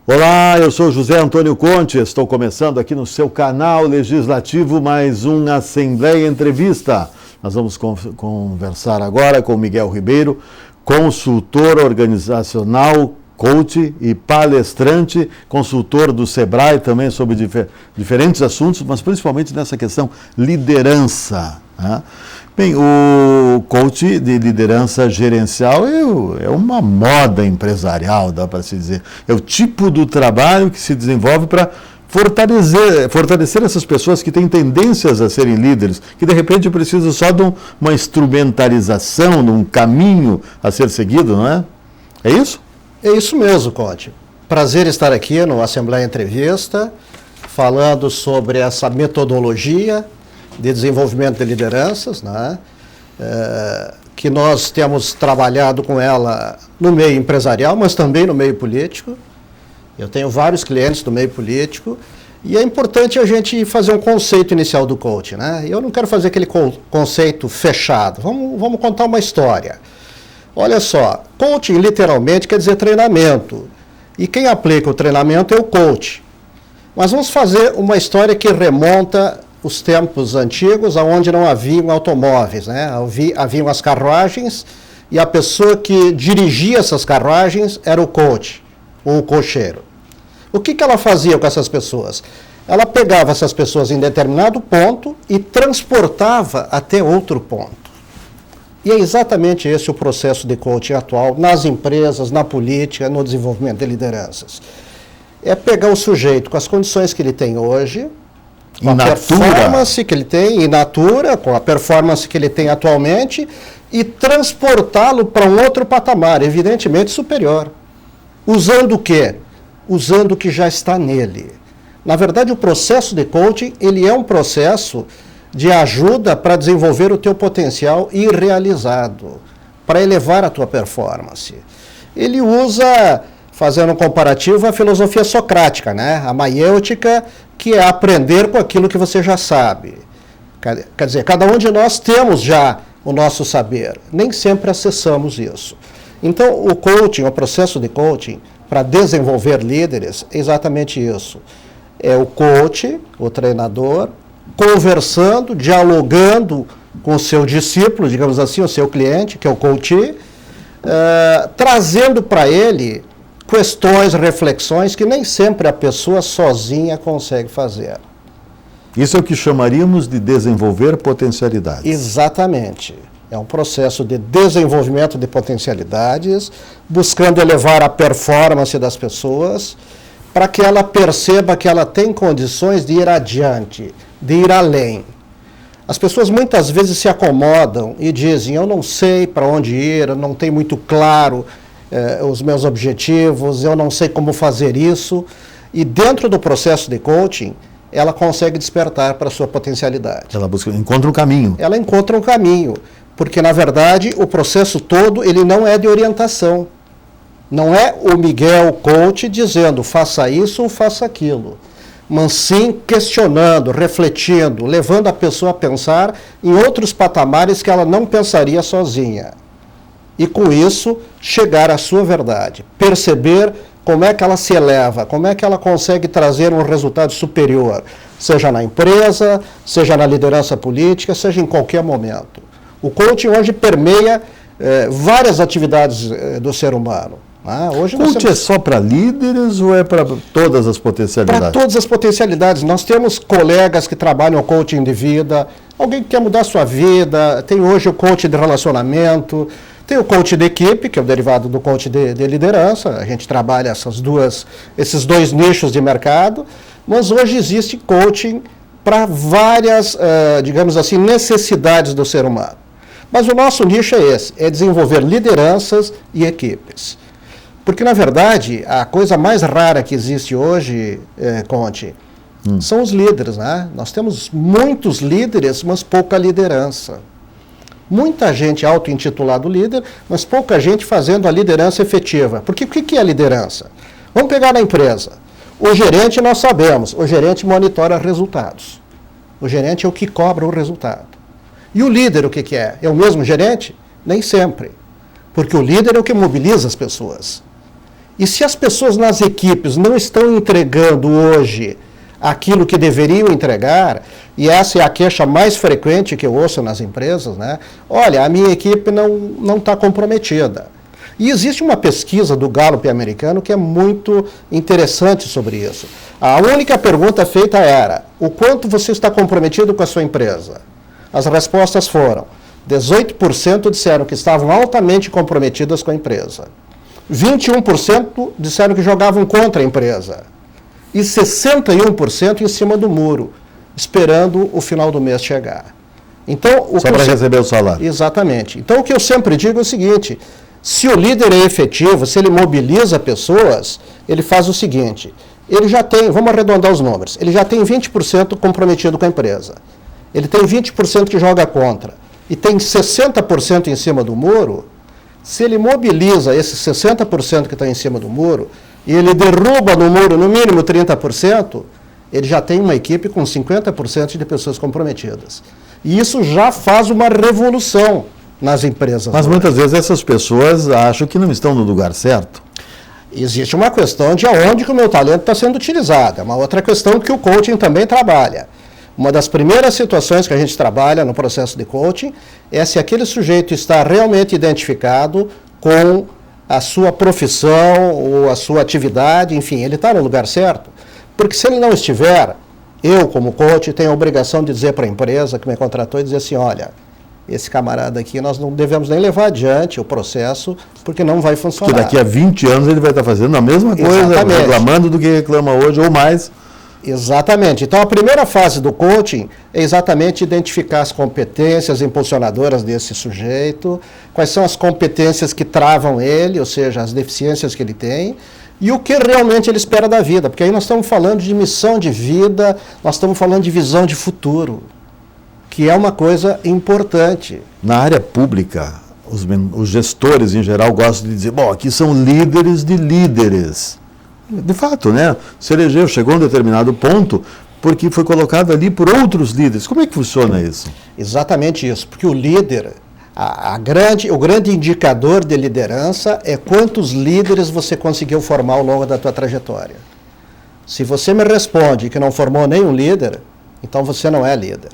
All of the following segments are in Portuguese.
Olá, eu sou José Antônio Conte, estou começando aqui no seu canal legislativo mais um Assembleia Entrevista. Nós vamos conversar agora com Miguel Ribeiro, consultor organizacional, coach e palestrante, consultor do Sebrae também sobre diferentes assuntos, mas principalmente nessa questão liderança. Né? Bem, o coach de liderança gerencial é uma moda empresarial, dá para se dizer. É o tipo do trabalho que se desenvolve para fortalecer essas pessoas que têm tendências a serem líderes, que de repente precisam só de uma instrumentalização, de um caminho a ser seguido, não é? É isso? É isso mesmo, Conte. Prazer estar aqui no Assembleia Entrevista, falando sobre essa metodologia de desenvolvimento de lideranças, né? Que nós temos trabalhado com ela no meio empresarial, mas também no meio político. Eu tenho vários clientes do meio político e é importante a gente fazer um conceito inicial do coaching, né? Eu não quero fazer aquele conceito fechado. Vamos contar uma história. Olha só, coaching literalmente quer dizer treinamento. E quem aplica o treinamento é o coach. Mas vamos fazer uma história que remonta os tempos antigos, onde não haviam automóveis, né? Haviam as carruagens e a pessoa que dirigia essas carruagens era o coach, ou o cocheiro. O que ela fazia com essas pessoas? Ela pegava essas pessoas em determinado ponto e transportava até outro ponto. E é exatamente esse o processo de coaching atual nas empresas, na política, no desenvolvimento de lideranças. É pegar o sujeito com as condições que ele tem hoje, com a performance que ele tem, in natura, com a performance que ele tem atualmente, e transportá-lo para um outro patamar, evidentemente superior. Usando o quê? Usando o que já está nele. Na verdade, o processo de coaching, ele é um processo de ajuda para desenvolver o teu potencial irrealizado, para elevar a tua performance. Ele usa, fazendo um comparativo, a filosofia socrática, né? A maiêutica, que é aprender com aquilo que você já sabe. Quer dizer, cada um de nós temos já o nosso saber, nem sempre acessamos isso. Então, o coaching, o processo de coaching, para desenvolver líderes, é exatamente isso. É o coach, o treinador, conversando, dialogando com o seu discípulo, digamos assim, o seu cliente, que é o coach, trazendo para ele questões, reflexões que nem sempre a pessoa sozinha consegue fazer. Isso é o que chamaríamos de desenvolver potencialidades. Exatamente. É um processo de desenvolvimento de potencialidades, buscando elevar a performance das pessoas, para que ela perceba que ela tem condições de ir adiante, de ir além. As pessoas muitas vezes se acomodam e dizem, eu não sei para onde ir, eu não tenho muito claro os meus objetivos, eu não sei como fazer isso. E dentro do processo de coaching, ela consegue despertar para a sua potencialidade. Ela encontra um caminho. Ela encontra um caminho, porque na verdade o processo todo ele não é de orientação. Não é o Miguel coach dizendo faça isso ou faça aquilo, mas sim questionando, refletindo, levando a pessoa a pensar em outros patamares que ela não pensaria sozinha. E com isso, chegar à sua verdade, perceber como é que ela se eleva, como é que ela consegue trazer um resultado superior, seja na empresa, seja na liderança política, seja em qualquer momento. O coaching hoje permeia várias atividades do ser humano. Hoje coaching é só para líderes ou é para todas as potencialidades? Para todas as potencialidades. Nós temos colegas que trabalham coaching de vida, alguém que quer mudar a sua vida, tem hoje o coaching de relacionamento, tem o coach de equipe, que é o derivado do coach de liderança. A gente trabalha esses dois nichos de mercado, mas hoje existe coaching para várias, digamos assim, necessidades do ser humano. Mas o nosso nicho é esse, é desenvolver lideranças e equipes. Porque, na verdade, a coisa mais rara que existe hoje, Conte, são os líderes, né? Nós temos muitos líderes, mas pouca liderança. Muita gente auto-intitulado líder, mas pouca gente fazendo a liderança efetiva. Porque o que é liderança? Vamos pegar na empresa. O gerente, nós sabemos, o gerente monitora resultados. O gerente é o que cobra o resultado. E o líder, o que é? É o mesmo gerente? Nem sempre. Porque o líder é o que mobiliza as pessoas. E se as pessoas nas equipes não estão entregando hoje aquilo que deveriam entregar, e essa é a queixa mais frequente que eu ouço nas empresas, né? Olha, a minha equipe não está comprometida. E existe uma pesquisa do Gallup americano que é muito interessante sobre isso. A única pergunta feita era: o quanto você está comprometido com a sua empresa? As respostas foram: 18% disseram que estavam altamente comprometidas com a empresa. 21% disseram que jogavam contra a empresa. E 61% em cima do muro, esperando o final do mês chegar. Então, só para receber o salário. Exatamente. Então, o que eu sempre digo é o seguinte: se o líder é efetivo, se ele mobiliza pessoas, ele faz o seguinte: ele já tem, vamos arredondar os números, ele já tem 20% comprometido com a empresa. Ele tem 20% que joga contra. E tem 60% em cima do muro. Se ele mobiliza esses 60% que estão em cima do muro, e ele derruba no muro no mínimo 30%, ele já tem uma equipe com 50% de pessoas comprometidas. E isso já faz uma revolução nas empresas. Mas muitas vezes essas pessoas acham que não estão no lugar certo. Existe uma questão de aonde que o meu talento está sendo utilizado. É uma outra questão que o coaching também trabalha. Uma das primeiras situações que a gente trabalha no processo de coaching é se aquele sujeito está realmente identificado com a sua profissão ou a sua atividade, enfim, ele está no lugar certo. Porque se ele não estiver, eu, como coach, tenho a obrigação de dizer para a empresa que me contratou e dizer assim: olha, esse camarada aqui nós não devemos nem levar adiante o processo, porque não vai funcionar. Porque daqui a 20 anos ele vai estar fazendo a mesma coisa, Exatamente. reclamando do que reclama hoje ou mais. Exatamente. Então, a primeira fase do coaching é exatamente identificar as competências impulsionadoras desse sujeito, quais são as competências que travam ele, ou seja, as deficiências que ele tem, e o que realmente ele espera da vida, porque aí nós estamos falando de missão de vida, nós estamos falando de visão de futuro, que é uma coisa importante. Na área pública, os gestores em geral gostam de dizer: bom, aqui são líderes de líderes. De fato, né? Se elegeu, chegou a um determinado ponto, porque foi colocado ali por outros líderes. Como é que funciona isso? Exatamente isso, porque o líder, o grande indicador de liderança é quantos líderes você conseguiu formar ao longo da tua trajetória. Se você me responde que não formou nenhum líder, então você não é líder.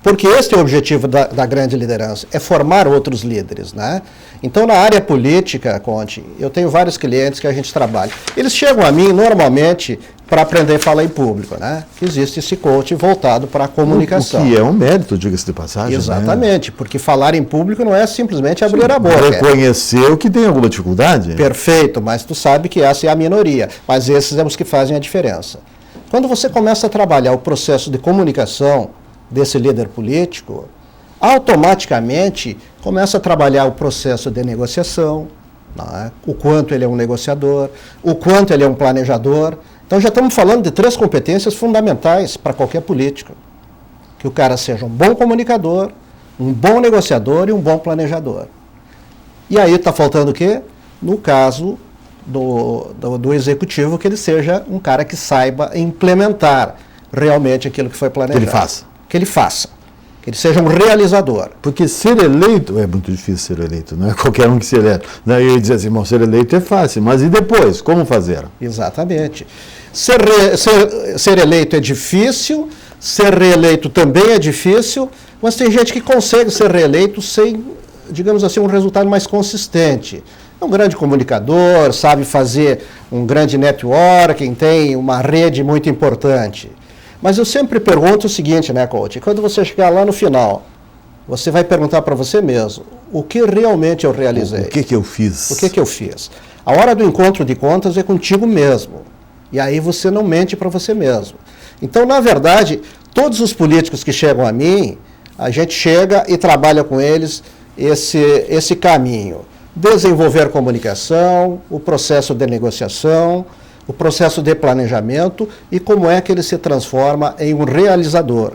Porque esse é o objetivo da grande liderança, é formar outros líderes, né? Então, na área política, Conte, eu tenho vários clientes que a gente trabalha. Eles chegam a mim, normalmente, para aprender a falar em público, né? Existe esse coach voltado para a comunicação. O que é um mérito, diga-se de passagem. Exatamente, né? Porque falar em público não é simplesmente abrir a boca. Reconhecer o que tem alguma dificuldade. Perfeito, mas tu sabe que essa é a minoria. Mas esses são os que fazem a diferença. Quando você começa a trabalhar o processo de comunicação desse líder político, automaticamente começa a trabalhar o processo de negociação, né? O quanto ele é um negociador, o quanto ele é um planejador. Então já estamos falando de 3 competências fundamentais para qualquer político. Que o cara seja um bom comunicador, um bom negociador e um bom planejador. E aí está faltando o quê? No caso do executivo, que ele seja um cara que saiba implementar realmente aquilo que foi planejado. Que ele faça. Que ele seja um realizador. Porque ser eleito, é muito difícil ser eleito, não é qualquer um que se elege. Daí ele diz assim: bom, ser eleito é fácil, mas e depois? Como fazer? Exatamente. Ser eleito é difícil, ser reeleito também é difícil, mas tem gente que consegue ser reeleito sem, digamos assim, um resultado mais consistente. É um grande comunicador, sabe fazer um grande networking, tem uma rede muito importante. Mas eu sempre pergunto o seguinte, né, coach? Quando você chegar lá no final, você vai perguntar para você mesmo: o que realmente eu realizei? O que eu fiz? O que eu fiz? A hora do encontro de contas é contigo mesmo. E aí você não mente para você mesmo. Então, na verdade, todos os políticos que chegam a mim, a gente chega e trabalha com eles esse caminho. Desenvolver comunicação, o processo de negociação, o processo de planejamento e como é que ele se transforma em um realizador,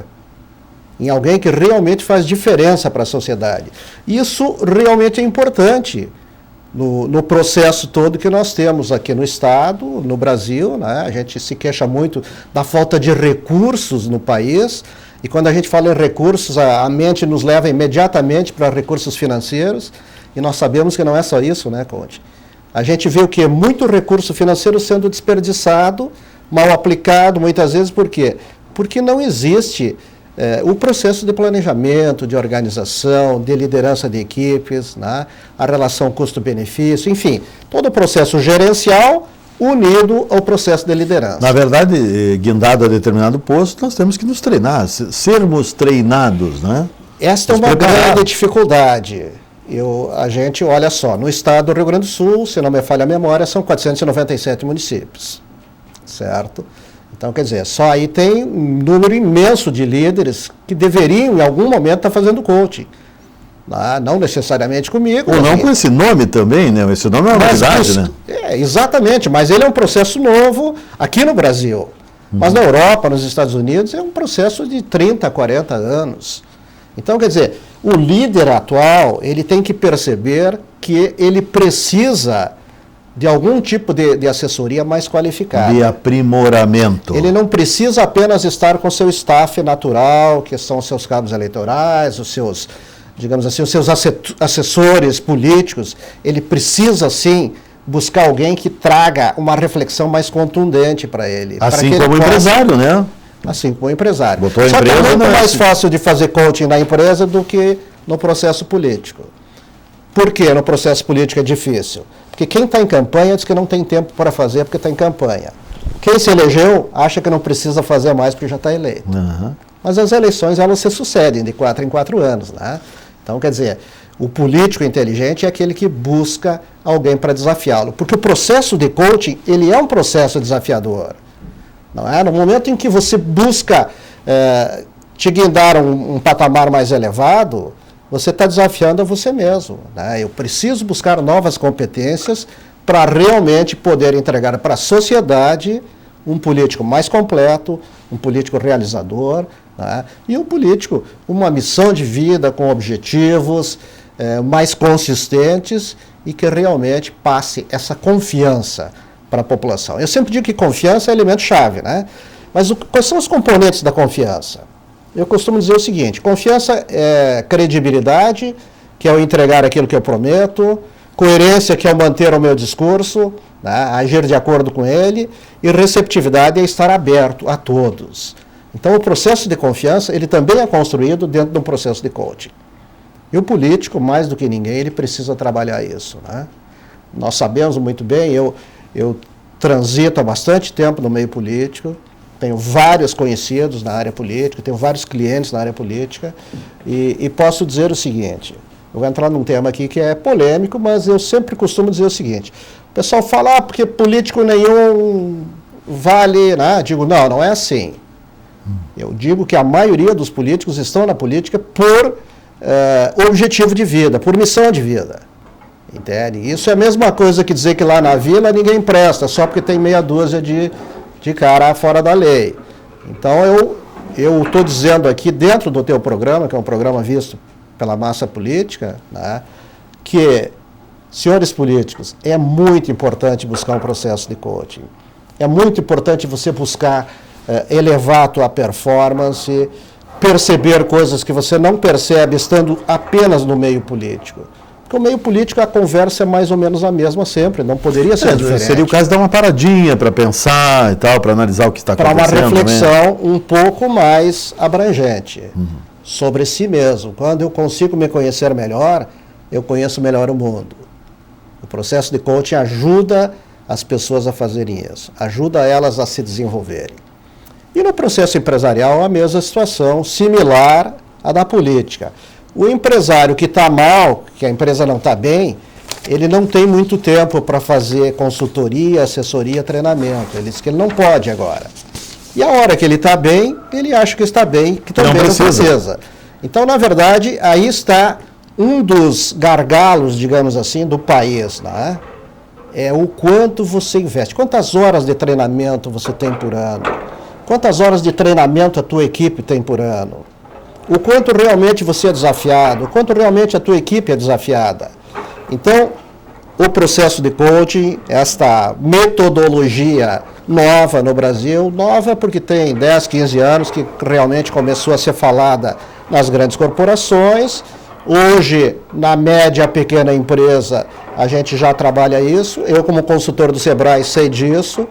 em alguém que realmente faz diferença para a sociedade. Isso realmente é importante no processo todo que nós temos aqui no Estado, no Brasil, né? A gente se queixa muito da falta de recursos no país, e quando a gente fala em recursos, a mente nos leva imediatamente para recursos financeiros, e nós sabemos que não é só isso, né, Conte? a gente vê o quê? Muito recurso financeiro sendo desperdiçado, mal aplicado, muitas vezes, por quê? Porque não existe o processo de planejamento, de organização, de liderança de equipes, né? A relação custo-benefício, enfim, todo o processo gerencial unido ao processo de liderança. Na verdade, guindado a determinado posto, nós temos que nos treinar, sermos treinados, né? Esta é uma grande dificuldade. A gente, olha só, no estado do Rio Grande do Sul, se não me falha a memória, são 497 municípios, certo? Então, quer dizer, só aí tem um número imenso de líderes que deveriam, em algum momento, estar fazendo coaching. Não necessariamente comigo. Ou não com esse nome também, né? Esse nome é uma novidade, né? Exatamente, mas ele é um processo novo aqui no Brasil. Mas na Europa, nos Estados Unidos, é um processo de 30, 40 anos. Então, quer dizer, o líder atual, ele tem que perceber que ele precisa de algum tipo de assessoria mais qualificada. De aprimoramento. Ele não precisa apenas estar com seu staff natural, que são os seus cabos eleitorais, os seus, digamos assim, os seus assessores políticos. Ele precisa, sim, buscar alguém que traga uma reflexão mais contundente para ele. Assim como o empresário, né? Assim como o empresário. Botou a Só empresa, que é muito mais assim. fácil de fazer coaching na empresa do que no processo político. Por que no processo político é difícil? Porque quem está em campanha diz que não tem tempo para fazer porque está em campanha. Quem se elegeu acha que não precisa fazer mais porque já está eleito. Uhum. Mas as eleições, elas se sucedem de 4 em 4 anos, né? Então, quer dizer, o político inteligente é aquele que busca alguém para desafiá-lo. Porque o processo de coaching, ele é um processo desafiador. Não é? No momento em que você busca te guindar um patamar mais elevado, você está desafiando a você mesmo. Né? Eu preciso buscar novas competências para realmente poder entregar para a sociedade um político mais completo, um político realizador, né? E um político, uma missão de vida com objetivos mais consistentes e que realmente passe essa confiança para a população. Eu sempre digo que confiança é elemento-chave, né? Mas quais são os componentes da confiança? Eu costumo dizer o seguinte: confiança é credibilidade, que é eu entregar aquilo que eu prometo, coerência, que é eu manter o meu discurso, né, agir de acordo com ele, e receptividade é estar aberto a todos. Então, o processo de confiança, ele também é construído dentro de um processo de coaching. E o político, mais do que ninguém, ele precisa trabalhar isso, né? Nós sabemos muito bem, eu transito há bastante tempo no meio político, tenho vários conhecidos na área política, tenho vários clientes na área política, e posso dizer o seguinte: eu vou entrar num tema aqui que é polêmico, mas eu sempre costumo dizer o seguinte: o pessoal fala, porque político nenhum vale, né? Digo, não é assim. Eu digo que a maioria dos políticos estão na política por objetivo de vida, por missão de vida. Entende? Isso é a mesma coisa que dizer que lá na vila ninguém presta, só porque tem meia dúzia de cara fora da lei. Então eu estou dizendo aqui, dentro do teu programa, que é um programa visto pela massa política, né, que, senhores políticos, é muito importante buscar um processo de coaching. É muito importante você buscar elevar a tua performance, perceber coisas que você não percebe estando apenas no meio político. Porque o meio político, a conversa é mais ou menos a mesma sempre, não poderia ser diferente. Seria o caso de dar uma paradinha para pensar e tal, para analisar o que está acontecendo. Para uma reflexão um pouco mais abrangente sobre si mesmo. Quando eu consigo me conhecer melhor, eu conheço melhor o mundo. O processo de coaching ajuda as pessoas a fazerem isso, ajuda elas a se desenvolverem. E no processo empresarial, a mesma situação, similar à da política. O empresário que está mal, que a empresa não está bem, ele não tem muito tempo para fazer consultoria, assessoria, treinamento. Ele diz que ele não pode agora. E a hora que ele está bem, ele acha que está bem, que também não precisa. Então, na verdade, aí está um dos gargalos, digamos assim, do país, né? É o quanto você investe. Quantas horas de treinamento você tem por ano? Quantas horas de treinamento a tua equipe tem por ano? O quanto realmente você é desafiado? O quanto realmente a tua equipe é desafiada? Então, o processo de coaching, esta metodologia nova no Brasil, nova porque tem 10, 15 anos que realmente começou a ser falada nas grandes corporações, Hoje, na média pequena empresa, a gente já trabalha isso. Eu, como consultor do Sebrae, sei disso.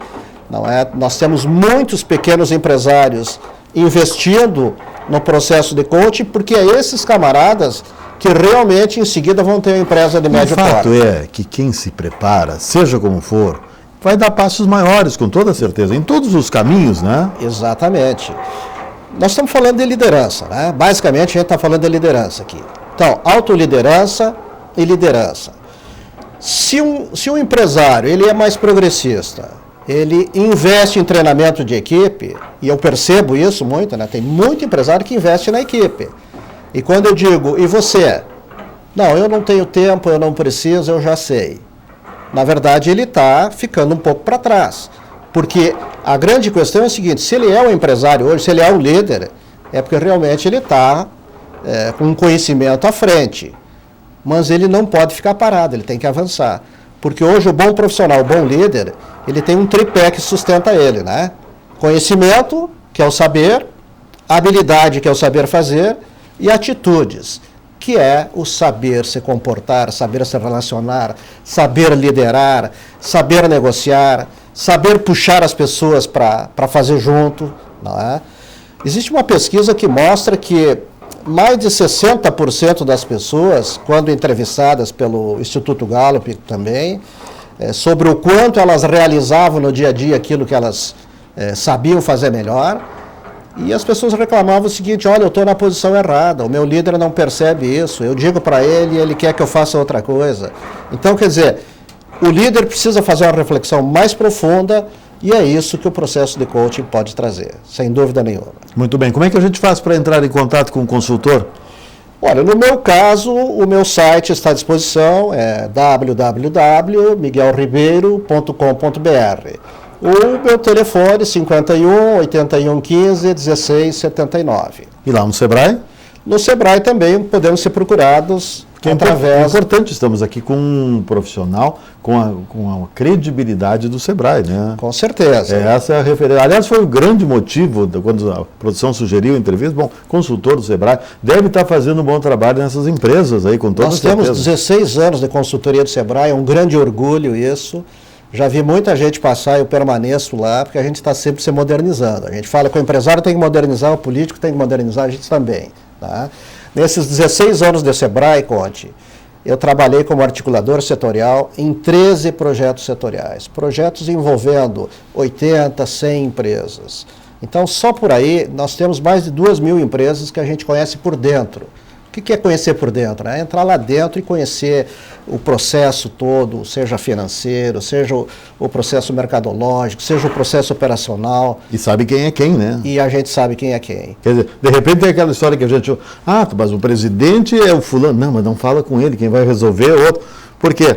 Não é? Nós temos muitos pequenos empresários investindo no processo de coaching, porque é esses camaradas que realmente em seguida vão ter uma empresa de médio porte. O fato é que quem se prepara, seja como for, vai dar passos maiores, com toda certeza, em todos os caminhos, né? Exatamente. Nós estamos falando de liderança, né? Basicamente, a gente está falando de liderança aqui. Então, autoliderança e liderança. Se um empresário ele é mais progressista, ele investe em treinamento de equipe, e eu percebo isso muito, né? Tem muito empresário que investe na equipe. E quando eu digo, e você? Não, eu não tenho tempo, eu não preciso, eu já sei. Na verdade, ele está ficando um pouco para trás. Porque a grande questão é a seguinte, se ele é um empresário hoje, se ele é um líder, é porque realmente ele está com um conhecimento à frente. Mas ele não pode ficar parado, ele tem que avançar. Porque hoje o bom profissional, o bom líder, ele tem um tripé que sustenta ele, né? Conhecimento, que é o saber, habilidade, que é o saber fazer, e atitudes, que é o saber se comportar, saber se relacionar, saber liderar, saber negociar, saber puxar as pessoas para fazer junto. Não é? Existe uma pesquisa que mostra que mais de 60% das pessoas, quando entrevistadas pelo Instituto Gallup também, sobre o quanto elas realizavam no dia a dia aquilo que elas sabiam fazer melhor, e as pessoas reclamavam o seguinte, olha, eu estou na posição errada, o meu líder não percebe isso, eu digo para ele e ele quer que eu faça outra coisa. Então, quer dizer, o líder precisa fazer uma reflexão mais profunda e é isso que o processo de coaching pode trazer, sem dúvida nenhuma. Muito bem. Como é que a gente faz para entrar em contato com o consultor? Olha, no meu caso, o meu site está à disposição, é www.miguelribeiro.com.br. O meu telefone 51 81 15 16 79. E lá no Sebrae? No Sebrae também podemos ser procurados através... É importante, estamos aqui com um profissional com a credibilidade do Sebrae, né? Com certeza. Essa é a referência. Aliás, foi o grande motivo, quando a produção sugeriu a entrevista, bom, consultor do Sebrae, deve estar fazendo um bom trabalho nessas empresas aí, com toda certeza. Nós temos 16 anos de consultoria do Sebrae, é um grande orgulho isso. Já vi muita gente passar e eu permaneço lá, porque a gente está sempre se modernizando. A gente fala que o empresário tem que modernizar, o político tem que modernizar, a gente também. Tá? Nesses 16 anos de Sebrae, Conte, eu trabalhei como articulador setorial em 13 projetos setoriais. Projetos envolvendo 80, 100 empresas. Então, só por aí, nós temos mais de 2.000 empresas que a gente conhece por dentro. O que é conhecer por dentro? É entrar lá dentro e conhecer o processo todo, seja financeiro, seja o processo mercadológico, seja o processo operacional. E sabe quem é quem, né? E a gente sabe quem é quem. Quer dizer, de repente tem aquela história que a gente... mas o presidente é o fulano. Não, mas não fala com ele, quem vai resolver é o outro. Por quê?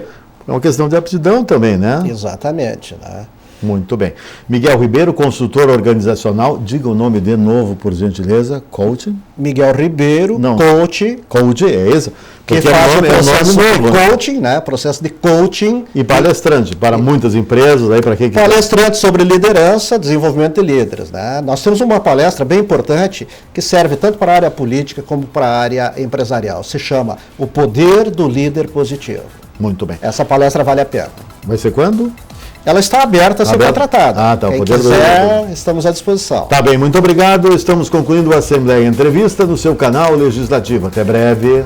É uma questão de aptidão também, né? Exatamente, né? Muito bem. Miguel Ribeiro, consultor organizacional. Diga o nome de novo, por gentileza. Coaching? Miguel Ribeiro, coach. Coach, é isso? Que faz o processo de coaching, né? Processo de coaching. E palestrante para muitas empresas. Aí para quem palestrante sobre liderança, desenvolvimento de líderes. Né? Nós temos uma palestra bem importante que serve tanto para a área política como para a área empresarial. Se chama O Poder do Líder Positivo. Muito bem. Essa palestra vale a pena. Vai ser quando? Ela está aberta a ser contratada. Tá. Quem quiser, estamos à disposição. Tá bem, muito obrigado. Estamos concluindo a Assembleia Entrevista no seu canal Legislativo. Até breve.